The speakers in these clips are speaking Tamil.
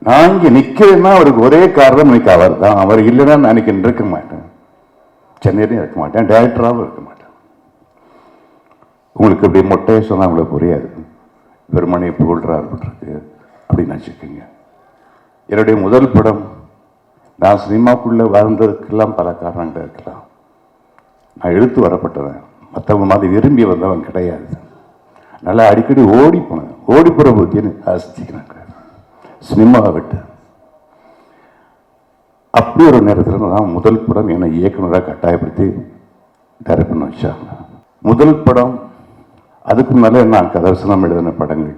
நான் இங்கே நிற்கிறேன்னா அவருக்கு ஒரே காரணம் இன்னைக்கு அவர் தான். அவர் இல்லைன்னா நான் இன்னைக்கு இருக்க மாட்டேன், சென்னையிலையும் இருக்க மாட்டேன், டைரக்டராகவும் இருக்க மாட்டேன். உங்களுக்கு இப்படி மொட்டையை சொன்னால் உங்களுக்கு புரியாது, வெறுமனை புகழ்றாரு இருக்கு அப்படின்னு வச்சுக்கோங்க. என்னுடைய முதல் படம், நான் சினிமாக்குள்ளே வாழ்ந்ததுக்கெல்லாம் பல காரணங்கள் இருக்கலாம். நான் எடுத்து வரப்பட்டவன், மற்றவங்க மாதிரி விரும்பி வந்தவன் கிடையாது. நல்லா அடிக்கடி ஓடி போனேன், ஓடி போகிற புத்தின்னு ஆசிச்சிக்கிறாங்க சினிமாவை விட்டு. அப்படி ஒரு நேரத்தில் தான் முதல் படம் என்னை இயக்குனராக கட்டாயப்படுத்தி டைரக்ட் பண்ண வச்சாங்க. முதல் படம், அதுக்கு முன்னாலே நான் கதர்சனம் எழுதின படங்கள்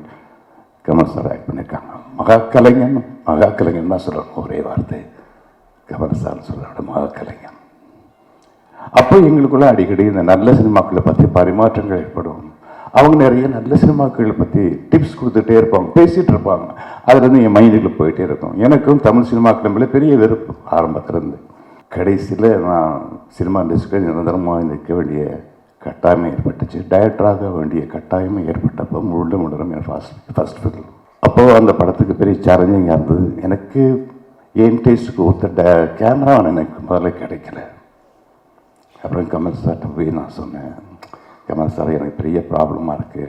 கமல் சார் ஆக்ட் பண்ணியிருக்காங்க. மகாக்கலைஞன் தான் சொல்லணும் ஒரே வார்த்தை, கமல் சார் சொல்ல மகாக்கலைஞன். அப்போ எங்களுக்குள்ள அடிக்கடி இந்த நல்ல சினிமாக்களை பற்றி பரிமாற்றங்கள் ஏற்படும். அவங்க நிறைய நல்ல சினிமாக்களை பற்றி டிப்ஸ் கொடுத்துட்டே இருப்பாங்க, பேசிகிட்டு இருப்பாங்க. அதுலேருந்து என் மைண்டுக்குள்ள போயிட்டே இருக்கும். எனக்கும் தமிழ் சினிமாக்கள் மேலே பெரிய வெறுப்பு ஆரம்பத்திலேருந்து. கடைசியில் நான் சினிமா இண்டஸ்ட்ரியில் நிரந்தரமாக நிற்க வேண்டிய கட்டாயமே ஏற்பட்டுச்சு, டைரக்டராக வேண்டிய கட்டாயமே ஏற்பட்டப்போ முழுடம் என் ஃபர்ஸ்ட் ஃபிலிம். அப்போது அந்த படத்துக்கு பெரிய சேலஞ்சிங்காக இருந்தது. எனக்கு என் டேஸ்ட்டுக்கு ஒருத்த கேமராவன் எனக்கு முதல்ல கிடைக்கல. அப்புறம் கமல் சார்கிட்ட போய் நான் சொன்னேன், கமல் சார் எனக்கு பெரிய ப்ராப்ளமாக இருக்குது,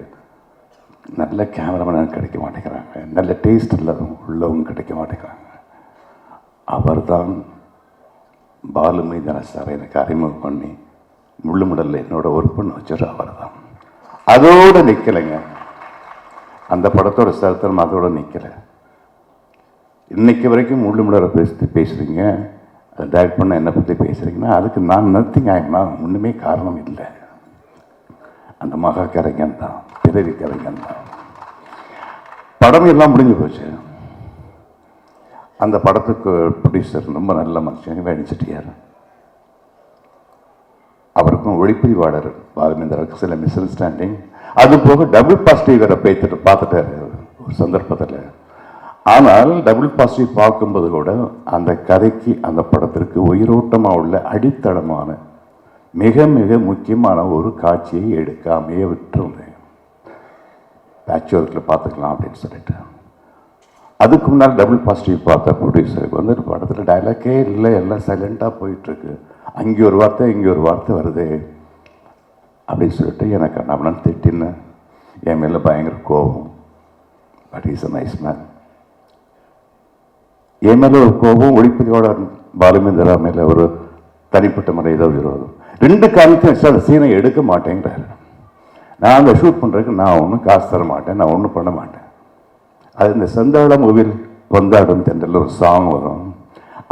நல்ல கேமராமேன் எனக்கு கிடைக்க மாட்டேங்கிறாங்க, நல்ல டேஸ்ட் உள்ளவங்க கிடைக்க மாட்டேங்கிறாங்க. அவர் தான் பாலுமைதான சார் எனக்கு அறிமுகம் பண்ணி முள்ளுமுடலில் என்னோட ஒர்க் பண்ண வச்சார். அவர் தான். அதோடு நிற்கலைங்க, அந்த படத்தோட சரித்திரம் அதோடு நிற்கலை. இன்னைக்கு வரைக்கும் முள்ளுமுடலை பேசுகிறீங்க, அதை டைரக்ட் பண்ண என்னை பற்றி பேசுகிறீங்கன்னா அதுக்கு நான் நத்திங் ஆகினா ஒன்றுமே காரணம் இல்லை. அந்த மகா கலைஞன் தான், பிறவி கலைஞன் தான். படம் எல்லாம் முடிஞ்சு போச்சு. அந்த படத்துக்கு ப்ரொடியூசர் ரொம்ப நல்ல மனுஷன், வேணி செட்டியார். அவருக்கும் ஒளிப்பதிவாளர் பாலுமேந்திராவுக்கு சில மிஸ் அண்டர்ஸ்டாண்டிங், அது போக டபுள் பாசிட்டிவ் வேற பார்த்துட்டாரு ஒரு சந்தர்ப்பத்தில். ஆனால் டபுள் பாசிட்டிவ் பார்க்கும்போது கூட அந்த கதைக்கு, அந்த படத்திற்கு உயிரோட்டமாக உள்ள அடித்தளமான மிக மிக முக்கியமான ஒரு காட்சியை எடுக்காமையே விட்டுருந்தேன். பேட்ச் ஒர்க்கில் பார்த்துக்கலாம் அப்படின்னு சொல்லிட்டு. அதுக்கு முன்னால் டபுள் பாசிட்டிவ் பார்த்த ப்ரொடியூசருக்கு வந்து படத்தில் டைலாக்கே இல்லை, எல்லாம் சைலண்ட்டாக போயிட்டுருக்கு, அங்கே ஒரு வார்த்தை இங்கே ஒரு வார்த்தை வருது அப்படின்னு சொல்லிட்டு எனக்கு நான் திட்டின்னு என் மேலே பயங்கர கோபம். But is a nice man. என் மேலே ஒரு கோபம், ஒளிப்பதிவோட பாலுமேந்திரா மேலே ஒரு தனிப்பட்ட முறை ஏதோ விரோதம். ரெண்டு காரணத்தையும் அந்த சீனை எடுக்க மாட்டேங்கிறாரு. நான் அந்த ஷூட் பண்ணுறதுக்கு நான் ஒன்றும் காசு தர மாட்டேன், நான் ஒன்றும் பண்ண மாட்டேன். அது இந்த செந்தாழ மூவில் வந்தாடும் தென்றல் ஒரு சாங் வரும்,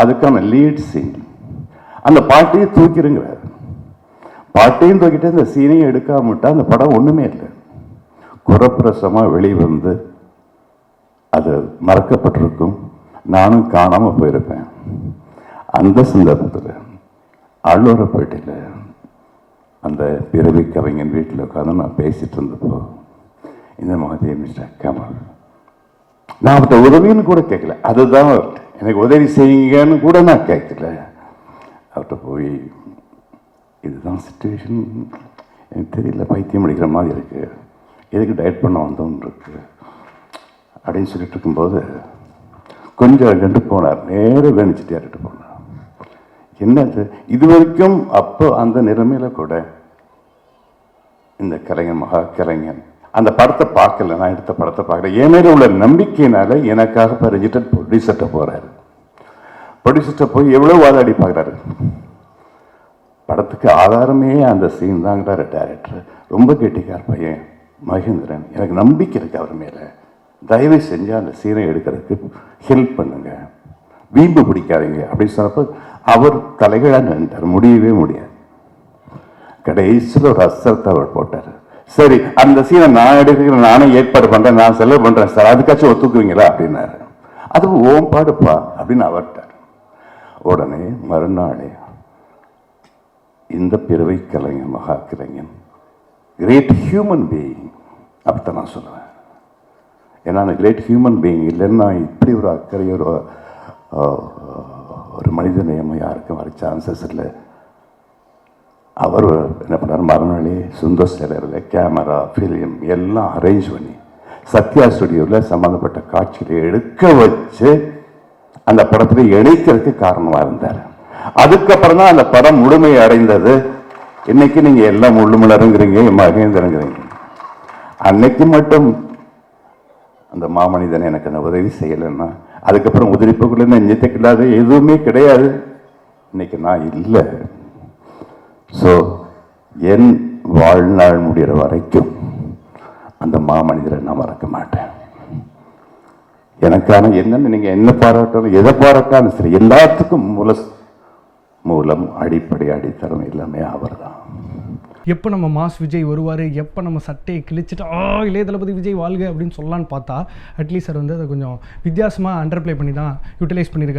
அதுக்கான லீட் சீன். அந்த பாட்டையும் தூக்கிடுங்கிறார். பாட்டையும் தூக்கிட்டு இந்த சீனையும் எடுக்காம விட்டால் அந்த படம் ஒன்றுமே இல்லை. குறப்பிரசமாக வெளிவந்து அது மறக்கப்பட்டிருக்கும், நானும் காணாமல் போயிருப்பேன். அந்த சந்தர்ப்பத்தில் ஆழ்வாரப்பேட்டையில் அந்த பிறவி கவிஞன் வீட்டில் உட்காந்து நான் பேசிகிட்டு இருந்தப்போ இந்த மாதிரி மிஸ்டர் கமல், நான் அவர்கிட்ட உதவின்னு கூட கேட்கல, அதுதான் எனக்கு உதவி செய்யுங்கன்னு கூட நான் கேட்கல. அவர்கிட்ட போய் இதுதான் சுச்சுவேஷன், எனக்கு தெரியல, பைத்தியம் அடிக்கிற மாதிரி இருக்குது, எதுக்கு டயட் பண்ண வந்தோன்னு இருக்கு அப்படின்னு சொல்லிட்டு இருக்கும்போது கொஞ்சம் கண்டு போனார், நேரம் வேணிச்சுட்டு யார்கிட்ட போனார். என்னது இது வரைக்கும் அப்போ அந்த நிலைமையில கூட இந்த கலைஞன், மகா கலைஞன் அந்த படத்தை பார்க்கல, நான் எடுத்த படத்தை பார்க்கல. என் மேல உள்ள நம்பிக்கையினால எனக்காக பறிஞ்சிட்டு ப்ரொடியூசர்கிட்ட போறாரு. ப்ரொடியூசர்கிட்ட போய் எவ்வளோ வாதாடி பார்க்குறாரு. படத்துக்கு ஆதாரமே அந்த சீன் தாங்கிறாரு டைரக்டர். ரொம்ப கெட்டிக்கார் பையன் மகேந்திரன், எனக்கு நம்பிக்கை இருக்கு அவர் மேல, தயவு செஞ்சு அந்த சீனை எடுக்கிறதுக்கு ஹெல்ப் பண்ணுங்க, வீம்பு பிடிக்காதீங்க அப்படின்னு சொன்னப்போ அவர் தலைகளாக நின்றார். முடியவே முடியாது. கடைசியில் ஒரு அசரத்தை அவர் போட்டார். சரி, அந்த சீனை நான் எடுக்கிறேன், நானே ஏற்பாடு பண்றேன், நான் செலவு பண்றேன் சார், அதுக்காச்சும் ஒத்துக்குவீங்களா அப்படின்னாரு. அது ஓம் பாடுப்பா அப்படின்னு அவர்ட்டார். உடனே மறுநாளே இந்த பிறவை கலைஞன், மகா கலைஞன், கிரேட் ஹியூமன் பீயிங் அப்படித்தான் நான் சொல்லுவேன். ஏன்னா அந்த கிரேட் ஹியூமன் பீயிங் இல்லைன்னா இப்படி ஒரு அக்கறை, ஒரு மனித நேயமும் யாருக்கும் வர சான்சஸ் இல்லை. அவர் என்ன பண்ணார், மறுநாளே சுந்தர் சேலரில் கேமரா, ஃபிலிம் எல்லாம் அரேஞ்ச் பண்ணி சத்யா ஸ்டுடியோவில் சம்மந்தப்பட்ட காட்சிகளை எடுக்க வச்சு அந்த படத்தில் இணைக்கிறதுக்கு காரணமா இருந்தார். அதுக்கப்புறம் தான் அந்த படம் முழுமை அடைந்தது. இன்னைக்கு நீங்க எல்லாம் முள்ளுமலருங்கிறீங்க, மகேந்திரங்கிறீங்க. அன்னைக்கு மட்டும் அந்த மாமனிதன் எனக்கு அந்த உதவி செய்யலைன்னா அதுக்கப்புறம் உதிரிப்புக்குள்ள நெஞ்சத்துக்கு இல்லாத எதுவுமே கிடையாது. இன்னைக்கு நான் இல்லை. ஸோ என் வாழ்நாள் முடிகிற வரைக்கும் அந்த மாமனிதரை நான் மறக்க மாட்டேன். எனக்கான என்னன்னு நீங்க என்ன பாராட்டாலும் எதை பாராட்டாலும் சரி, எல்லாத்துக்கும் மூலம் அடிப்படை அடித்தரம் எல்லாமே அவர் தான். எப்போ நம்ம மாஸ் விஜய் வருவார், எப்போ நம்ம சட்டையை கிழிச்சிட்டு இளைய தளபதி விஜய் வாழ்க அப்படின்னு சொல்லலான்னு பார்த்தா அட்லீஸ்ட் சார் வந்து அதை கொஞ்சம் வித்தியாசமாக அண்டர்ப்ளே பண்ணி தான் யூட்டிலைஸ் பண்ணியிருக்காரு.